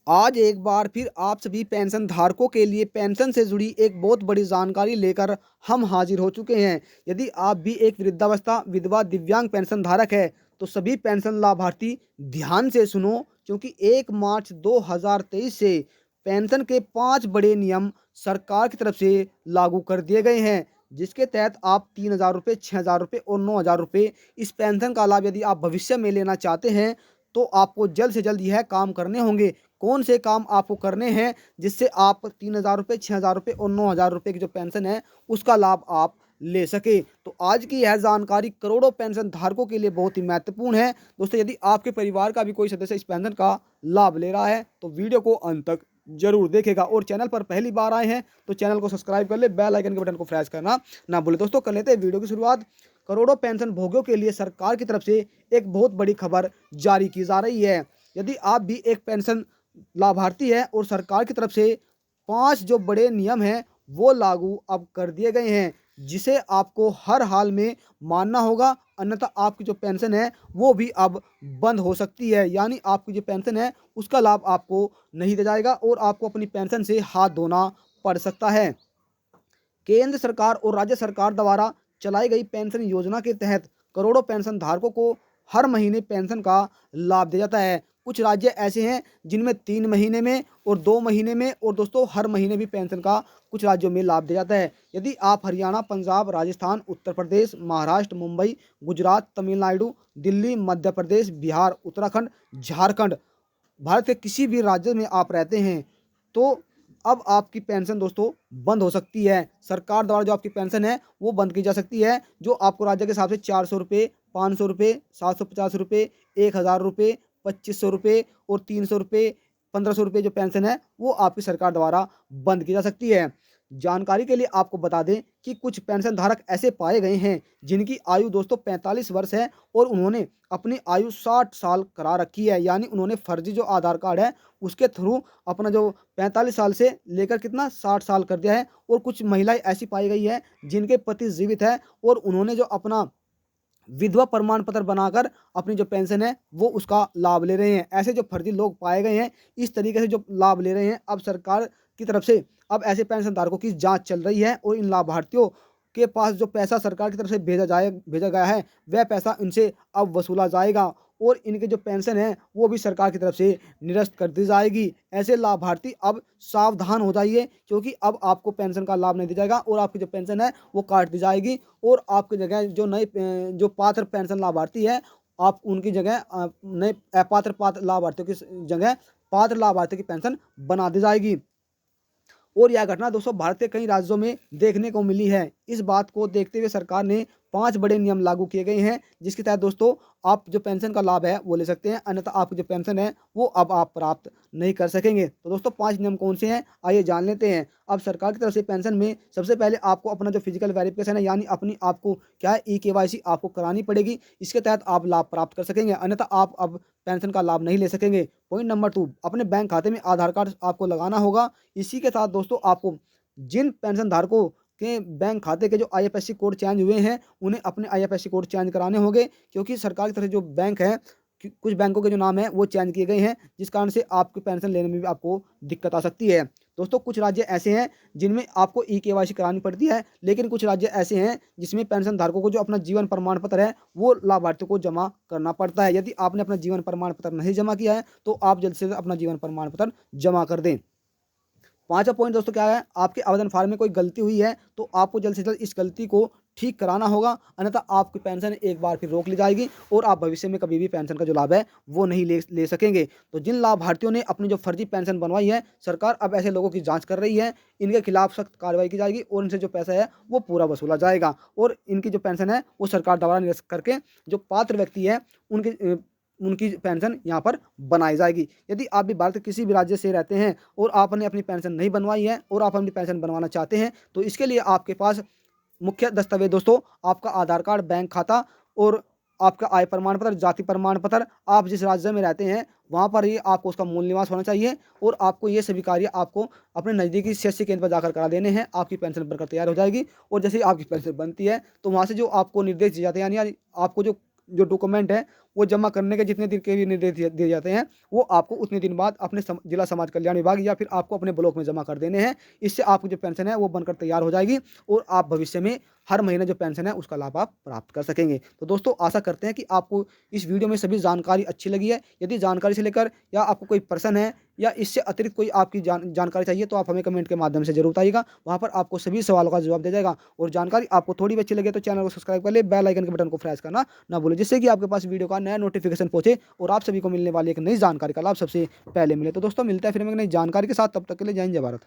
आज एक बार फिर आप सभी पेंशन धारकों के लिए पेंशन से जुड़ी एक बहुत बड़ी जानकारी लेकर हम हाजिर हो चुके हैं। यदि आप भी एक वृद्धावस्था विधवा दिव्यांग पेंशन धारक है तो सभी पेंशन लाभार्थी ध्यान से सुनो, क्योंकि 1 मार्च 2023 से पेंशन के 5 बड़े नियम सरकार की तरफ से लागू कर दिए गए हैं, जिसके तहत आप 3,000 रुपये, 6,000 रुपये और 9,000 रुपये इस पेंशन का लाभ यदि आप भविष्य में लेना चाहते हैं तो आपको जल्द से जल्द यह काम करने होंगे। कौन से काम आपको करने हैं जिससे आप 3,000 रुपये, 6,000 रुपये और 9,000 रुपये की जो पेंशन है उसका लाभ आप ले सके। तो आज की यह जानकारी करोड़ों पेंशन धारकों के लिए बहुत ही महत्वपूर्ण है। दोस्तों, यदि आपके परिवार का भी कोई सदस्य इस पेंशन का लाभ ले रहा है तो वीडियो को अंत तक जरूर देखेगा, और चैनल पर पहली बार आए हैं तो चैनल को सब्सक्राइब कर ले, बेल आइकन के बटन को प्रेस करना ना भूले। दोस्तों, कर लेते हैं वीडियो की शुरुआत। करोड़ों पेंशन भोगियों के लिए सरकार की तरफ से एक बहुत बड़ी खबर जारी की जा रही है। यदि आप भी एक पेंशन लाभार्थी है और सरकार की तरफ से 5 जो बड़े नियम हैं वो लागू अब कर दिए गए हैं, जिसे आपको हर हाल में मानना होगा, अन्यथा आपकी जो पेंशन है वो भी अब बंद हो सकती है। यानी आपकी जो पेंशन है उसका लाभ आपको नहीं दिया जाएगा और आपको अपनी पेंशन से हाथ धोना पड़ सकता है। केंद्र सरकार और राज्य सरकार द्वारा चलाई गई पेंशन योजना के तहत करोड़ों पेंशन धारकों को हर महीने पेंशन का लाभ दिया जाता है। कुछ राज्य ऐसे हैं जिनमें 3 महीने में और 2 महीने में, और दोस्तों हर महीने भी पेंशन का कुछ राज्यों में लाभ दिया जाता है। यदि आप हरियाणा, पंजाब, राजस्थान, उत्तर प्रदेश, महाराष्ट्र, मुंबई, गुजरात, तमिलनाडु, दिल्ली, मध्य प्रदेश, बिहार, उत्तराखंड, झारखंड, भारत के किसी भी राज्य में आप रहते हैं तो अब आपकी पेंशन दोस्तों बंद हो सकती है। सरकार द्वारा जो आपकी पेंशन है वो बंद की जा सकती है, जो आपको राज्य के हिसाब से 400 रुपये, 500 रुपये, 750 रुपये, 1,000 रुपये, 2500 रुपये और 300 रुपये, 1500 रुपये जो पेंशन है वो आपकी सरकार द्वारा बंद की जा सकती है। जानकारी के लिए आपको बता दें कि कुछ पेंशन धारक ऐसे पाए गए हैं जिनकी आयु दोस्तों 45 वर्ष है और उन्होंने अपनी आयु 60 साल करा रखी है। यानी उन्होंने फर्जी जो आधार कार्ड है उसके थ्रू अपना जो 45 साल से लेकर कितना 60 साल कर दिया है। और कुछ महिलाएं ऐसी पाई गई है जिनके पति जीवित है और उन्होंने जो अपना विधवा प्रमाण पत्र बनाकर अपनी जो पेंशन है वो उसका लाभ ले रहे हैं। ऐसे जो फर्जी लोग पाए गए हैं, इस तरीके से जो लाभ ले रहे हैं, अब सरकार की तरफ से अब ऐसे पेंशन धारकों की जांच चल रही है और इन लाभार्थियों के पास जो पैसा सरकार की तरफ से भेजा गया है वह पैसा इनसे अब वसूला जाएगा और इनके जो पेंशन है वो भी सरकार की तरफ से निरस्त कर दी जाएगी। ऐसे लाभार्थी अब सावधान हो जाइए, क्योंकि अब आपको पेंशन का लाभ नहीं दिया जाएगा और आपकी जो पेंशन है वो काट दी जाएगी और आपकी जगह जो नए जो पात्र पेंशन लाभार्थी है आप उनकी जगह नए अपात्र पात्र लाभार्थियों की जगह पात्र लाभार्थियों की पेंशन बना दी जाएगी। और यह घटना दोस्तों भारत के कई राज्यों में देखने को मिली है। इस बात को देखते हुए सरकार ने 5 बड़े नियम लागू किए गए हैं, जिसके तहत दोस्तों आप जो पेंशन का लाभ है वो ले सकते हैं, अन्यथा आपकी जो पेंशन है वो अब आप प्राप्त नहीं कर सकेंगे। तो दोस्तों 5 नियम कौन से हैं आइए जान लेते हैं। अब सरकार की तरफ से पेंशन में सबसे पहले आपको अपना जो फिजिकल वेरिफिकेशन है, यानी अपनी आपको क्या है ई-केवाईसी आपको करानी पड़ेगी। इसके तहत आप लाभ प्राप्त कर सकेंगे, अन्यथा आप अब पेंशन का लाभ नहीं ले सकेंगे। पॉइंट नंबर 2, अपने बैंक खाते में आधार कार्ड आपको लगाना होगा। इसी के साथ दोस्तों आपको जिन पेंशन धारकों के बैंक खाते के जो आईएफएससी कोड चेंज हुए हैं उन्हें अपने आईएफएससी कोड चेंज कराने होंगे, क्योंकि सरकार की तरफ से जो बैंक है कुछ बैंकों के जो नाम है वो चेंज किए गए हैं, जिस कारण से आपकी पेंशन लेने में भी आपको दिक्कत आ सकती है। दोस्तों कुछ राज्य ऐसे हैं जिनमें आपको ई-केवाईसी करानी पड़ती है, लेकिन कुछ राज्य ऐसे हैं जिसमें पेंशन धारकों को जो अपना जीवन प्रमाण पत्र है वो लाभार्थियों को जमा करना पड़ता है। यदि आपने अपना जीवन प्रमाण पत्र नहीं जमा किया है तो आप जल्द से जल्द अपना जीवन प्रमाण पत्र जमा कर दें। 5वां पॉइंट दोस्तों क्या है, आपके आवेदन फार्म में कोई गलती हुई है तो आपको जल्द से जल्द इस गलती को ठीक कराना होगा, अन्यथा आपकी पेंशन एक बार फिर रोक ली जाएगी और आप भविष्य में कभी भी पेंशन का जो लाभ है वो नहीं ले सकेंगे। तो जिन लाभार्थियों ने अपनी जो फर्जी पेंशन बनवाई है, सरकार अब ऐसे लोगों की जांच कर रही है, इनके खिलाफ सख्त कार्रवाई की जाएगी और इनसे जो पैसा है वो पूरा वसूला जाएगा और इनकी जो पेंशन है वो सरकार द्वारा निरस्त करके जो पात्र व्यक्ति है उनकी पेंशन यहाँ पर बनाई जाएगी। यदि आप भी भारत के किसी भी राज्य से रहते हैं और आपने अपनी पेंशन नहीं बनवाई है और आप अपनी पेंशन बनवाना चाहते हैं तो इसके लिए आपके पास मुख्य दस्तावेज दोस्तों आपका आधार कार्ड, बैंक खाता और आपका आय प्रमाण पत्र, जाति प्रमाण पत्र, आप जिस राज्य में रहते हैं वहाँ पर ही आपको उसका मूल निवास होना चाहिए और आपको ये सभी कार्य आपको अपने नज़दीकी सीएससी केंद्र पर जाकर करा देने हैं। आपकी पेंशन बनकर तैयार हो जाएगी और जैसे ही आपकी पेंशन बनती है तो वहाँ से जो आपको निर्देश दिए जाते हैं, यानी आपको जो डॉक्यूमेंट है वो जमा करने के जितने दिन के भी निर्देश दिए जाते हैं, वो आपको उतने दिन बाद अपने जिला समाज कल्याण विभाग या फिर आपको अपने ब्लॉक में जमा कर देने हैं। इससे आपकी जो पेंशन है वो बनकर तैयार हो जाएगी और आप भविष्य में हर महीने जो पेंशन है उसका लाभ आप प्राप्त कर सकेंगे। तो दोस्तों आशा करते हैं कि आपको इस वीडियो में सभी जानकारी अच्छी लगी है। यदि जानकारी से लेकर या आपको कोई प्रश्न है या इससे अतिरिक्त कोई आपकी जानकारी चाहिए तो आप हमें कमेंट के माध्यम से जरूर बताइएगा। वहाँ पर आपको सभी सवालों का जवाब दिया जाएगा। और जानकारी आपको थोड़ी भी अच्छी लगे तो चैनल को सब्सक्राइब कर ले, बेल आइकन के बटन को प्रेस करना ना भूलें, जिससे कि आपके पास वीडियो का नया नोटिफिकेशन पहुंचे और आप सभी को मिलने वाली एक नई जानकारी का लाभ सबसे पहले मिले। तो दोस्तों मिलता है फिर हम एक नई जानकारी के साथ, तब तक के लिए जय हिंद जय भारत।